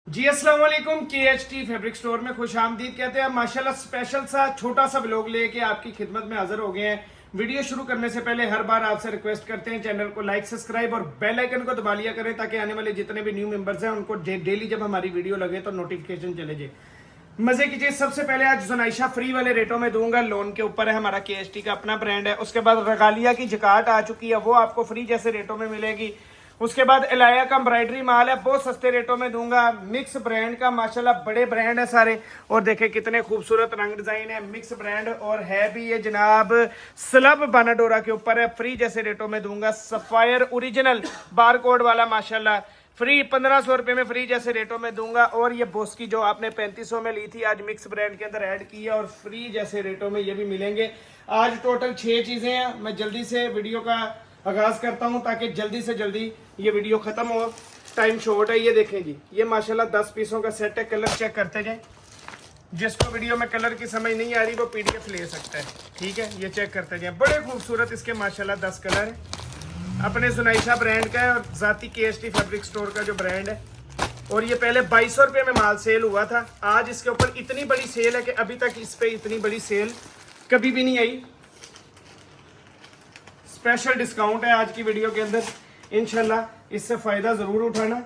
जी अस्सलाम वालेकुम। KHT fabric store में खुश आमदीद कहते हैं। माशाल्लाह स्पेशल सा छोटा सा व्लॉग लेके आपकी खिदमत में हाजिर हो गए हैं। वीडियो शुरू करने से पहले हर बार आपसे रिक्वेस्ट करते हैं चैनल को लाइक सब्सक्राइब और बेल आइकन को दबा लिया करें ताकि आने वाले जितने भी न्यू मेंबर्स हैं उनको डेली जब हमारी वीडियो लगे तो नोटिफिकेशन चले जाए। मजे की चीज सबसे पहले आज जुनाइशा फ्री वाले रेटों में दूंगा। लोन के ऊपर है, हमारा KHT का अपना ब्रांड है। उसके बाद रगालिया की जकाट आ चुकी है, वो आपको फ्री जैसे रेटों में मिलेगी। उसके बाद एलाया का एम्ब्रॉयडरी माल है, बहुत सस्ते रेटों में दूंगा। मिक्स ब्रांड का माशाल्लाह बड़े ब्रांड है सारे, और देखें कितने खूबसूरत रंग डिजाइन है। मिक्स ब्रांड और है भी ये जनाब स्लब बानाडोरा के ऊपर है, फ्री जैसे रेटों में दूंगा। सफायर ओरिजिनल बारकोड वाला माशाल्लाह फ्री 1500 रुपए में फ्री जैसे रेटों में दूंगा। और ये बोस्की जो आपने 3500 में ली थी आज मिक्स ब्रांड के अंदर ऐड की है और फ्री जैसे रेटों में ये भी मिलेंगे। आज टोटल 6 चीजें हैं। मैं जल्दी से वीडियो का आगाज करता हूं ताकि जल्दी से जल्दी ये वीडियो खत्म हो, टाइम शॉर्ट है। ये देखें जी, ये माशाल्लाह 10 पीसों का सेट है। कलर चेक करते जाएं, जिसको वीडियो में कलर की समझ नहीं आ रही वो PDF ले सकता है, ठीक है। ये चेक करते जाएं, बड़े खूबसूरत इसके माशाल्लाह 10 कलर है। अपने जुनाइशा ब्रांड का है और जाती KHT फैब्रिक स्टोर का जो ब्रांड है। और ये पहले 2200 रुपये में माल सेल हुआ था। आज इसके ऊपर इतनी बड़ी सेल है कि अभी तक इस पे इतनी बड़ी सेल कभी भी नहीं आई। स्पेशल डिस्काउंट है आज की वीडियो के अंदर, इंशाल्लाह इससे फायदा जरूर उठाना।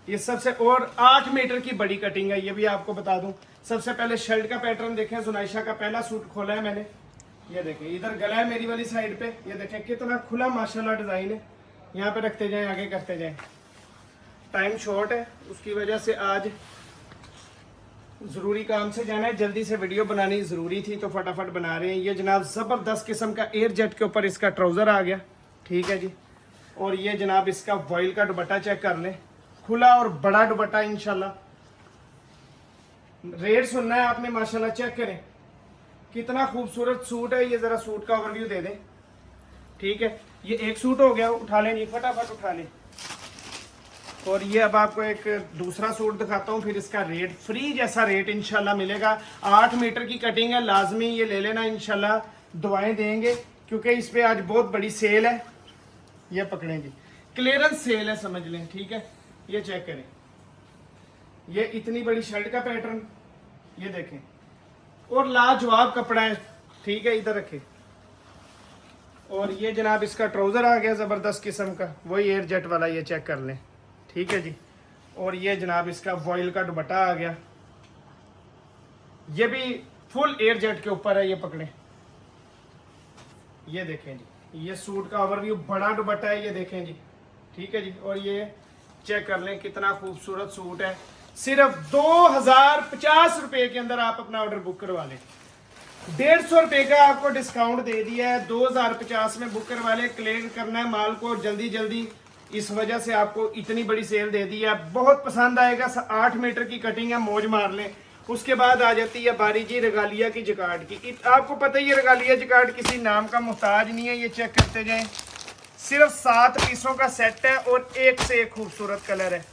ये सबसे और 8 मीटर की बड़ी कटिंग है, ये भी आपको बता दूं। सबसे पहले शर्ट का पैटर्न देखें, जुनाइशा का पहला सूट खोला है मैंने। ये देखें, इधर गला है मेरी वाली साइड पे। ये देखें कितना खुला माशाल्लाह डिजाइन है। यहाँ पे रखते जाएं, आगे करते जाएं। टाइम शॉर्ट है, उसकी वजह से आज जरूरी काम से जाना है, जल्दी से वीडियो बनानी जरूरी थी तो फटाफट बना रहे हैं। ये जनाब जबरदस्त किस्म का एयर जेट के ऊपर इसका ट्राउजर आ गया, ठीक है जी। और ये जनाब इसका वॉइल का दुपट्टा चेक कर लें, खुला और बड़ा दुपट्टा इंशाल्लाह। रेट सुनना है आपने, माशाल्लाह चेक करें कितना खूबसूरत सूट है। ये जरा सूट का ओवरव्यू दे दें, ठीक है। ये एक सूट हो गया, उठा लें जी, फटाफट उठा लें। और ये अब आपको एक दूसरा सूट दिखाता हूँ, फिर इसका रेट फ्री जैसा रेट इंशाल्लाह मिलेगा। 8 मीटर की कटिंग है, लाजमी ये ले लेना इंशाल्लाह। दुआएं देंगे क्योंकि इस पे आज बहुत बड़ी सेल है। ये पकड़ें जी, क्लियरेंस सेल है समझ लें, ठीक है। ये चेक करें, ये इतनी बड़ी शर्ट का पैटर्न, ये देखें, और लाजवाब कपड़ा है, ठीक है। इधर रखें। और ये जनाब इसका ट्राउजर आ गया जबरदस्त किस्म का, वही एयर जेट वाला, ये चेक कर लें, ठीक है जी। और ये जनाब इसका वॉइल का दुपट्टा आ गया, ये भी फुल एयर जेट के ऊपर है। ये पकड़े, ये देखें जी, ये सूट का ओवरव्यू, बड़ा दुपट्टा है, ये देखें जी, ठीक है जी। और ये चेक कर लें कितना खूबसूरत सूट है। सिर्फ 2050 रुपए के अंदर आप अपना ऑर्डर बुक करवा लें। 150 रुपए का आपको डिस्काउंट दे दिया है, 2050 में बुक करवा ले। क्लियर करना है माल को जल्दी जल्दी, इस वजह से आपको इतनी बड़ी सेल दे दी है। बहुत पसंद आएगा, 8 मीटर की कटिंग है, मौज मार लें। उसके बाद आ जाती है बारी जी रगालिया की जकार्ड की। आपको पता ही है रगालिया जकार्ड किसी नाम का मुहताज नहीं है। ये चेक करते जाएं, सिर्फ 7 पीसों का सेट है और एक से एक खूबसूरत कलर है।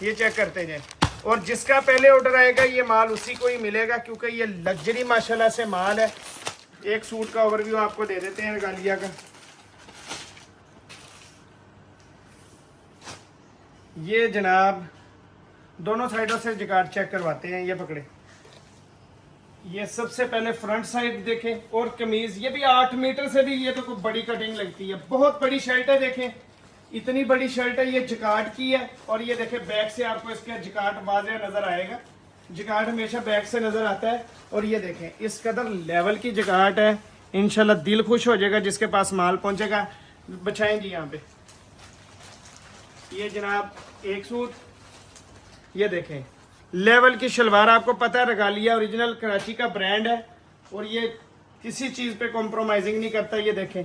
ये चेक करते जाएं, और जिसका पहले ऑर्डर आएगा ये माल उसी को ही मिलेगा क्योंकि ये लग्जरी माशाल्लाह से माल है। एक सूट का ओवरव्यू आपको दे देते हैं रगालिया का। ये जनाब दोनों साइडों से जकार्ड चेक करवाते हैं। ये पकड़े, ये सबसे पहले फ्रंट साइड देखें, और कमीज ये भी 8 मीटर से भी ये तो कोई बड़ी कटिंग लगती है। बहुत बड़ी शर्ट है, देखें इतनी बड़ी शर्ट है, ये जकार्ड की है। और ये देखें बैक से आपको इसका जकार्ड वाज़ेह नजर आएगा। जकार्ड हमेशा बैक से नजर आता है। और ये देखें इस कदर लेवल की जकार्ड है, इंशाल्लाह दिल खुश हो जाएगा जिसके पास माल पहुंचेगा। बचाएं जी यहाँ पे। ये जनाब एक सूट, ये देखें लेवल की शलवार, आपको पता है रगालिया ओरिजिनल कराची का ब्रांड है और ये किसी चीज़ पे कॉम्प्रोमाइजिंग नहीं करता। ये देखें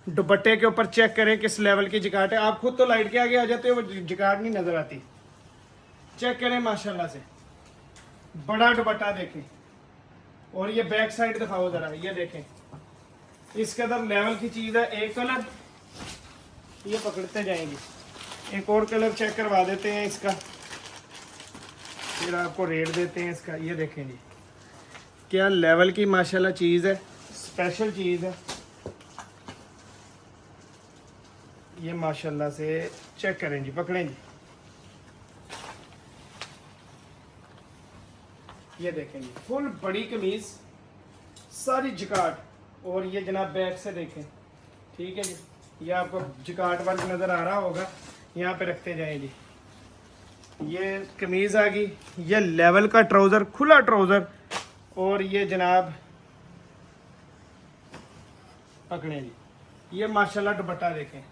दुपट्टे के ऊपर चेक करें किस लेवल की जकार्ड है। आप खुद तो लाइट के आगे आ जाते हो, वो जकार्ड नहीं नजर आती। चेक करें माशाल्लाह से बड़ा दुपट्टा देखें। और ये बैक साइड दिखाओ जरा, ये देखें इस कदर लेवल की चीज़ है। एक कलर, ये पकड़ते जाएंगे, एक और कलर चेक करवा देते हैं इसका, फिर आपको रेट देते हैं इसका। ये देखें जी क्या लेवल की माशाल्लाह चीज़ है, स्पेशल चीज़ है ये माशाल्लाह से। चेक करें जी, पकड़ें जी, ये देखेंगे फुल बड़ी कमीज, सारी जिकाट। और ये जनाब बैक से देखें, ठीक है जी, ये आपको जिकाट वर्क नज़र आ रहा होगा, यहाँ पे रखते जाएं जी। ये कमीज़ आ गई, ये लेवल का ट्राउज़र, खुला ट्राउज़र। और ये जनाब पकड़े जी, ये माशाल्लाह दुपट्टा देखें,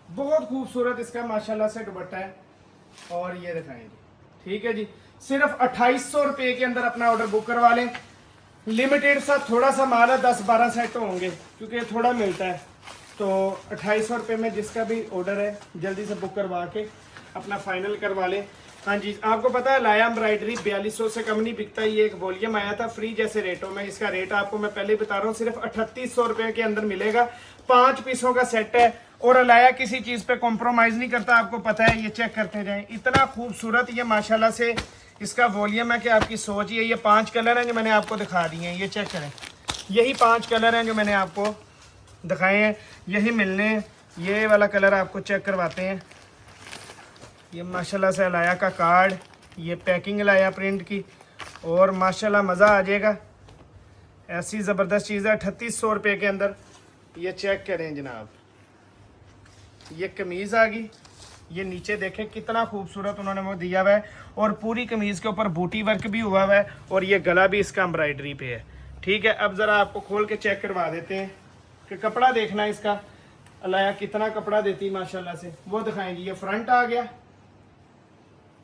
बहुत खूबसूरत इसका माशाल्लाह से दुपट्टा है। और ये दिखाएं जी, ठीक है जी। सिर्फ 2800 रुपये के अंदर अपना ऑर्डर बुक करवा लें। लिमिटेड सा थोड़ा सा माल है, 10-12 सेट होंगे क्योंकि थोड़ा मिलता है। तो 2800 रुपये में जिसका भी ऑर्डर है जल्दी से बुक करवा के अपना फाइनल करवा लें। हाँ जी, आपको पता है लाया एम्ब्रॉयडरी 4200 से कम नहीं बिकता। ये एक वॉल्यूम आया था फ्री जैसे रेटों में, इसका रेट आपको मैं पहले बता रहा हूँ, सिर्फ 3800 रुपये के अंदर मिलेगा। 5 पीसों का सेट है और अलाया किसी चीज़ पे कॉम्प्रोमाइज़ नहीं करता, आपको पता है। ये चेक करते जाएं, इतना खूबसूरत ये माशाल्लाह से इसका वॉल्यूम है कि आपकी सोच ही है। ये 5 कलर हैं जो मैंने आपको दिखा दिए हैं, ये चेक करें, यही 5 कलर हैं जो मैंने आपको दिखाए हैं, यही मिलने हैं। ये वाला कलर आपको चेक करवाते हैं। ये माशाल्लाह से अलाया का कार्ड, ये पैकिंग लाया प्रिंट की, और माशाल्लाह मज़ा आ जाएगा। ऐसी ज़बरदस्त चीज़ है 3800 रुपये के अंदर। ये चेक करें जनाब, ये कमीज़ आ गई, ये नीचे देखें कितना खूबसूरत उन्होंने वो दिया हुआ है, और पूरी कमीज़ के ऊपर बूटी वर्क भी हुआ हुआ है, और ये गला भी इसका एम्ब्रॉयडरी पे है, ठीक है। अब ज़रा आपको खोल के चेक करवा देते हैं कि कपड़ा देखना इसका, अलाया कितना कपड़ा देती माशाल्लाह से, वो दिखाएंगी। ये फ्रंट आ गया,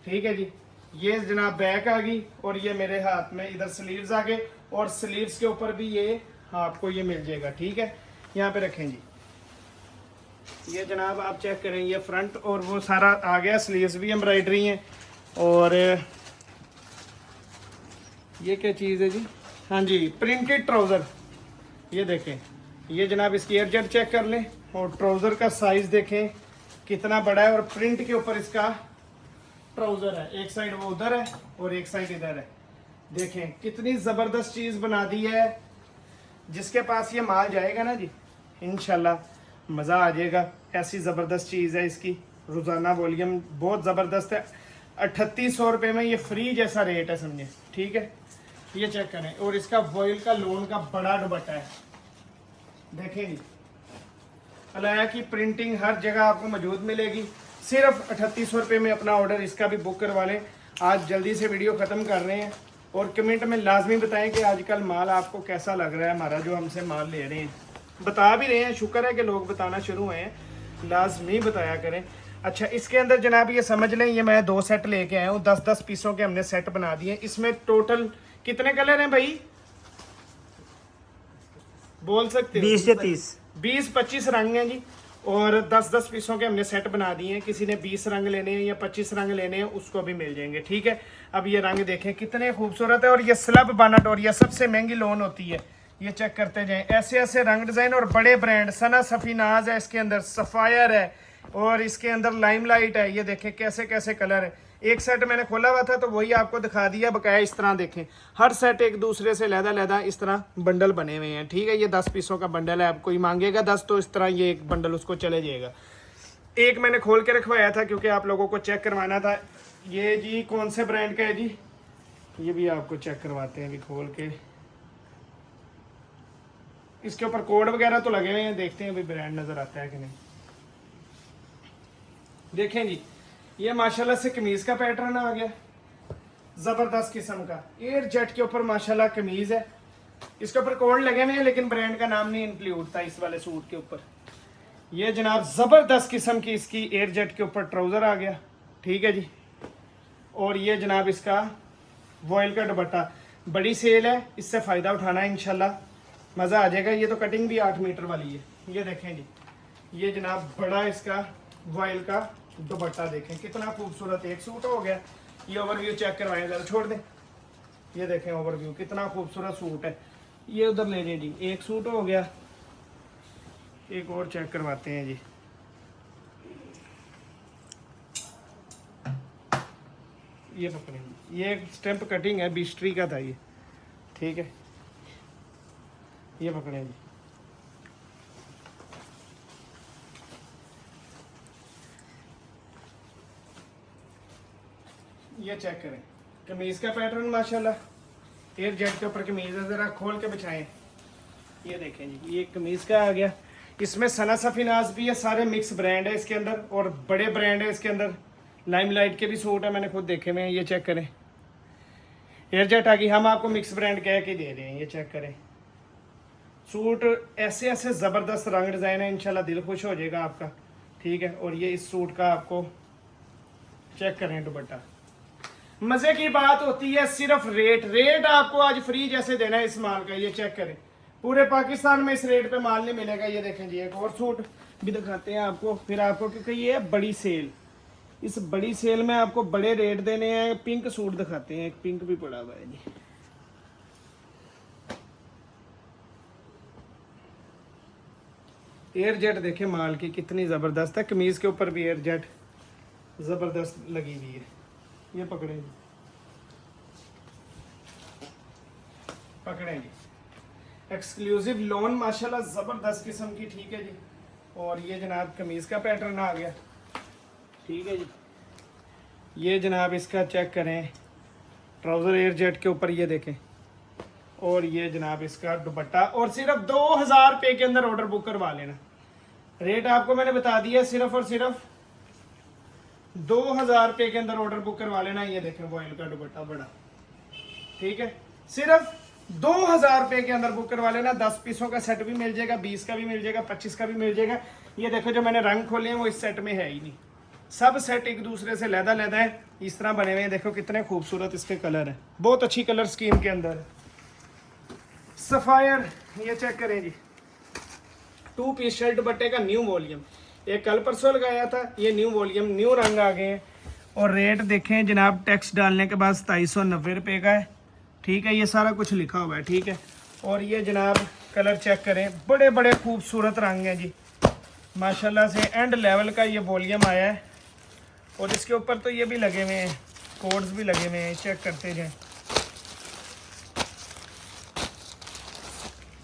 ठीक है जी, ये जनाब बैक आ गई, और ये मेरे हाथ में इधर स्लीव्स आ गए, और स्लीव्स के ऊपर भी ये आपको ये मिल जाएगा, ठीक है। यहाँ पे रखें जी, ये जनाब आप चेक करें, ये फ्रंट और वो सारा आ गया, स्लीव्स भी एम्ब्रॉयडरी हैं। और ये क्या चीज़ है जी, हाँ जी, प्रिंटेड ट्राउज़र। ये देखें, ये जनाब इसकी एयरजेट चेक कर लें, और ट्राउज़र का साइज़ देखें कितना बड़ा है, और प्रिंट के ऊपर इसका ट्राउज़र है, एक साइड वो उधर है और एक साइड इधर है। देखें कितनी ज़बरदस्त चीज़ बना दी है। जिसके पास ये माल जाएगा ना जी, इंशाल्लाह मज़ा आ जाएगा। ऐसी ज़बरदस्त चीज़ है, इसकी रोज़ाना वॉल्यूम बहुत ज़बरदस्त है। 3800 रुपये में ये फ्री जैसा रेट है, समझे, ठीक है। ये चेक करें, और इसका वॉयल का लोन का बड़ा दुपट्टा है, देखें जी। अलाया की प्रिंटिंग हर जगह आपको मौजूद मिलेगी। सिर्फ 3800 रुपये में अपना ऑर्डर इसका भी बुक करवा लें। आज जल्दी से वीडियो ख़त्म कर रहे हैं, और कमेंट में लाजमी बताएं कि आजकल माल आपको कैसा लग रहा है, हमारा जो हमसे माल ले रहे हैं। बता भी रहे हैं, शुक्र है कि लोग बताना शुरू हुए हैं, लाजमी बताया करें। अच्छा, इसके अंदर जनाब ये समझ लें, ये मैं 2 सेट लेके आया हूँ, 10-10 पीसों के हमने सेट बना दिए। इसमें टोटल कितने कलर हैं भाई, बोल सकते हो? 20 से 30, 20-25 रंग हैं जी, और 10-10 पीसों के हमने सेट बना दिए हैं। किसी ने 20 रंग लेने हैं या 25 रंग लेने हैं, उसको भी मिल जाएंगे, ठीक है। अब ये रंग देखें कितने खूबसूरत है, और ये स्लब बानट, और ये सबसे महंगी लोन होती है। ये चेक करते जाएं, ऐसे ऐसे रंग डिज़ाइन, और बड़े ब्रांड, सना सफीनाज है इसके अंदर, सफ़ायर है, और इसके अंदर लाइमलाइट है। ये देखें कैसे कैसे कलर है। एक सेट मैंने खोला हुआ था तो वही आपको दिखा दिया बकाया। इस तरह देखें, हर सेट एक दूसरे से लहदा इस तरह बंडल बने हुए हैं, ठीक है। ये 10 पीसों का बंडल है, अब कोई मांगेगा 10 तो इस तरह ये एक बंडल उसको चले जाएगा। एक मैंने खोल के रखवाया था क्योंकि आप लोगों को चेक करवाना था। ये जी कौन से ब्रांड का है जी, ये भी आपको चेक करवाते हैं अभी खोल के। इसके ऊपर कोड वगैरह तो लगे हुए हैं, देखते हैं अभी ब्रांड नज़र आता है कि नहीं। देखें जी, ये माशाल्लाह से कमीज का पैटर्न आ गया, जबरदस्त किस्म का, एयर जेट के ऊपर माशाल्लाह कमीज है। इसके ऊपर कोड लगे हुए हैं लेकिन ब्रांड का नाम नहीं इंक्लूड था इस वाले सूट के ऊपर। ये जनाब जबरदस्त किस्म की इसकी एयर जेट के ऊपर ट्राउजर आ गया, ठीक है जी। और ये जनाब इसका वॉयल का दुपट्टा, बड़ी सेल है, इससे फ़ायदा उठाना है इंशाल्लाह, मज़ा आ जाएगा। ये तो कटिंग भी 8 मीटर वाली है। ये देखें जी, ये जनाब बड़ा इसका वॉयल का दुपट्टा देखें कितना खूबसूरत, एक सूट हो गया। ये ओवरव्यू चेक करवाएं जरा, छोड़ दें। ये देखें ओवरव्यू कितना खूबसूरत सूट है। ये उधर ले जाए जी, एक सूट हो गया। एक और चेक करवाते हैं जी, ये पकड़ें, ये स्टैम्प कटिंग है, बिस्ट्री का था ये, ठीक है। ये पकड़ें जी, ये चेक करें, कमीज का पैटर्न माशाल्लाह एयर जेट के ऊपर कमीज है, ज़रा खोल के बिछाएं। ये देखें जी, ये कमीज़ का आ गया। इसमें सना सफीनाज भी है, सारे मिक्स ब्रांड है इसके अंदर और बड़े ब्रांड है इसके अंदर। लाइमलाइट के भी सूट है, मैंने खुद देखे हुए हैं। ये चेक करें, एयर जेट आ गई। हम आपको मिक्स ब्रांड कह के दे रहे हैं। ये चेक करें सूट, ऐसे ऐसे ज़बरदस्त रंग डिज़ाइन है, इंशाल्लाह दिल खुश हो जाएगा आपका। ठीक है, और ये इस सूट का आपको चेक करें दुपट्टा। मज़े की बात होती है सिर्फ रेट आपको आज फ्री जैसे देना है इस माल का। ये चेक करें, पूरे पाकिस्तान में इस रेट पे माल नहीं मिलेगा। ये देखें जी, एक और सूट भी दिखाते हैं आपको फिर आपको, क्योंकि ये है बड़ी सेल। इस बड़ी सेल में आपको बड़े रेट देने हैं। पिंक सूट दिखाते हैं, एक पिंक भी पड़ा हुआ है जी। एयर जेट देखें माल की कितनी ज़बरदस्त है। कमीज़ के ऊपर भी एयर जेट ज़बरदस्त लगी हुई है। ये पकड़े जी, पकड़े जी, एक्सक्लूसिव लोन माशाल्लाह ज़बरदस्त किस्म की। ठीक है जी, और ये जनाब कमीज़ का पैटर्न आ गया। ठीक है जी, ये जनाब इसका चेक करें, ट्राउज़र एयर जेट के ऊपर ये देखें, और ये जनाब इसका दुपट्टा। और सिर्फ 2000 रुपये के अंदर ऑर्डर बुक करवा लेना। रेट आपको मैंने बता दिया, सिर्फ और सिर्फ 2000 रुपये के अंदर ऑर्डर बुक करवा लेना। ये देखें वॉयल का दुपट्टा बड़ा। ठीक है, सिर्फ 2000 रुपये के अंदर बुक करवा लेना। 10 पीसों का सेट भी मिल जाएगा, 20 का भी मिल जाएगा, 25 का भी मिल जाएगा। ये देखो जो मैंने रंग खोले हैं वो इस सेट में है ही नहीं, सब सेट एक दूसरे से लहदा है, इस तरह बने हुए हैं। देखो कितने खूबसूरत इसके कलर हैं, बहुत अच्छी कलर स्कीम के अंदर है। सफायर, ये चेक करें जी, 2 पीस शर्ट दुपट्टे का न्यू वॉल्यूम। एक कल परसों लगाया था, ये न्यू वॉल्यूम, न्यू रंग आ गए हैं। और रेट देखें जनाब, टैक्स डालने के बाद 2790 रुपये का है। ठीक है, ये सारा कुछ लिखा हुआ है। ठीक है, और ये जनाब कलर चेक करें, बड़े बड़े खूबसूरत रंग हैं जी माशाल्लाह से। एंड लेवल का ये वॉल्यूम आया है, और इसके ऊपर तो ये भी लगे हुए हैं, कोड्स भी लगे हुए हैं, चेक करते जाएं।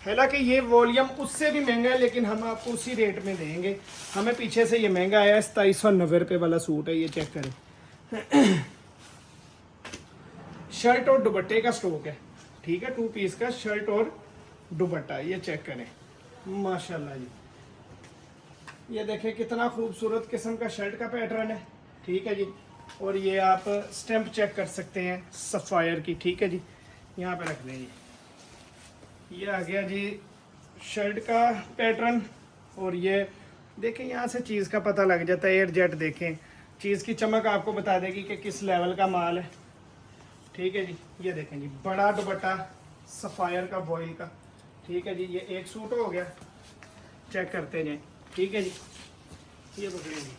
हालांकि ये वॉल्यूम उससे भी महंगा है, लेकिन हम आपको उसी रेट में देंगे। हमें पीछे से ये महंगा आया है, 2790 रुपये वाला सूट है। ये चेक करें, शर्ट और दुपट्टे का स्टॉक है। ठीक है, 2 पीस का शर्ट और दुपट्टा। ये चेक करें माशाल्लाह जी, ये देखें कितना खूबसूरत किस्म का शर्ट का पैटर्न है। ठीक है जी, और ये आप स्टैंप चेक कर सकते हैं सफ़ायर की। ठीक है जी, यहाँ पे रख दें जी। ये आ गया जी शर्ट का पैटर्न, और ये देखें यहाँ से चीज़ का पता लग जाता है। एयर जेट देखें, चीज़ की चमक आपको बता देगी कि किस लेवल का माल है। ठीक है जी, ये देखें जी, बड़ा दुपट्टा सफ़ायर का वॉयल का। ठीक है जी, ये एक सूट हो गया, चेक करते जाएं। ठीक है जी, ये पकड़े जी,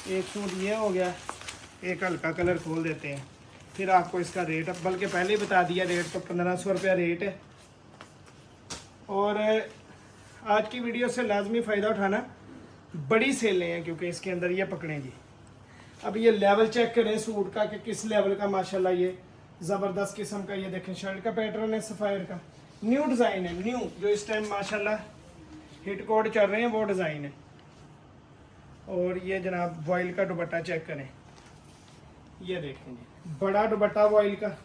एक सूट ये हो गया। एक हल्का कलर खोल देते हैं, फिर आपको इसका रेट, बल्कि पहले ही बता दिया रेट, तो 1500 रुपया रेट है। और आज की वीडियो से लाजमी फ़ायदा उठाना, बड़ी सेलें हैं क्योंकि इसके अंदर। ये पकड़ें जी, अब ये लेवल चेक करें सूट का कि किस लेवल का माशाल्लाह ये ज़बरदस्त किस्म का। ये देखें शर्ट का पैटर्न है सफ़ायर का, न्यू डिज़ाइन है, न्यू जो इस टाइम माशाल्लाह हिट कोड चल रहे हैं वो डिज़ाइन है। और ये जनाब वॉयल का दुपट्टा चेक करें, ये देखें जी, बड़ा दुपट्टा वॉयल का।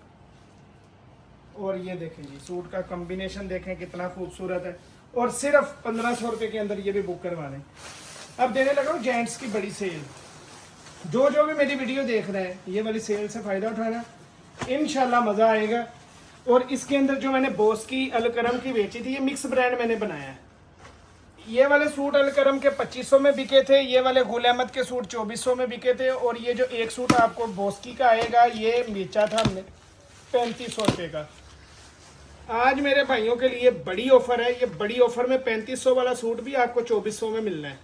और ये देखें जी, सूट का कॉम्बिनेशन देखें कितना खूबसूरत है। और सिर्फ 1500 रुपये के अंदर ये भी बुक करवा लें। अब देने लगा हूँ जेंट्स की बड़ी सेल। जो भी मेरी वीडियो देख रहे हैं, ये वाली सेल से फ़ायदा उठाना, इंशाल्लाह मज़ा आएगा। और इसके अंदर जो मैंने बोस की अलकरम की बेची थी, ये मिक्स ब्रांड मैंने बनाया है। ये वाले सूट अलकरम के 2500 में बिके थे, ये वाले गुल अहमद के सूट 2400 में बिके थे। और ये जो एक सूट आपको बोस्की का आएगा, ये बेचा था हमने 3500 रुपये का। आज मेरे भाइयों के लिए बड़ी ऑफ़र है। ये बड़ी ऑफ़र में 3500 वाला सूट भी आपको 2400 में मिलना है।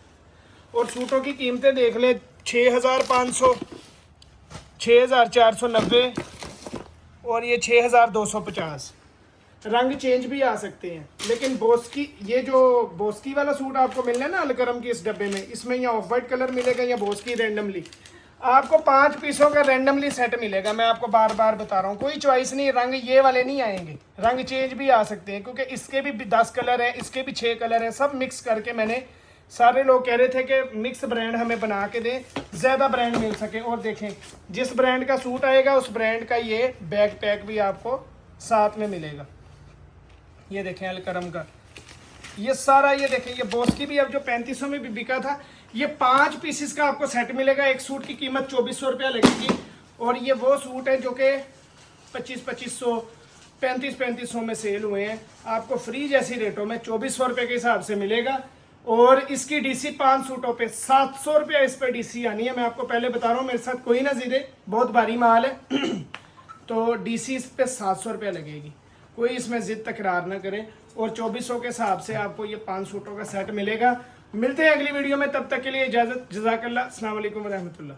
और सूटों की कीमतें देख लें, 6500, 6490 और ये 6250। रंग चेंज भी आ सकते हैं, लेकिन बोस्की, ये जो बोस्की वाला सूट आपको मिलना है ना अलकरम की इस डब्बे में, इसमें या ऑफ वाइट कलर मिलेगा या बोस्की रैंडमली। आपको 5 पीसों का रैंडमली सेट मिलेगा। मैं आपको बार बार बता रहा हूँ, कोई चॉइस नहीं। रंग ये वाले नहीं आएंगे, रंग चेंज भी आ सकते हैं, क्योंकि इसके भी 10 कलर हैं, इसके भी 6 कलर हैं, सब मिक्स करके मैंने। सारे लोग कह रहे थे कि मिक्स ब्रांड हमें बना के दें, ज़्यादा ब्रांड मिल सके। और देखें, जिस ब्रांड का सूट आएगा उस ब्रांड का ये बैग पैक भी आपको साथ में मिलेगा। ये देखें अलकरम का, ये सारा, ये देखें ये बॉस की भी अब जो 3500 में भी बिका था, ये 5 पीसेस का आपको सेट मिलेगा। एक सूट की कीमत 2400 रुपया लगेगी। और ये वो सूट है जो कि 2500 3500 में सेल हुए हैं, आपको फ्री जैसी रेटों में 2400 रुपये के हिसाब से मिलेगा। और इसकी डीसी 5 सूटों पे 700 रुपया इस पर डीसी आनी है। मैं आपको पहले बता रहा हूँ, मेरे साथ कोई ना जिदे, बहुत भारी माल है तो डीसी इस पे 700 रुपया लगेगी, कोई इसमें जिद तकरार ना करे। और 2400 के हिसाब से आपको ये 5 सूटों का सेट मिलेगा। मिलते हैं अगली वीडियो में, तब तक के लिए इजाज़त। जज़ाकल्लाह। अस्सलाम वालेकुम रहमतुल्लाह।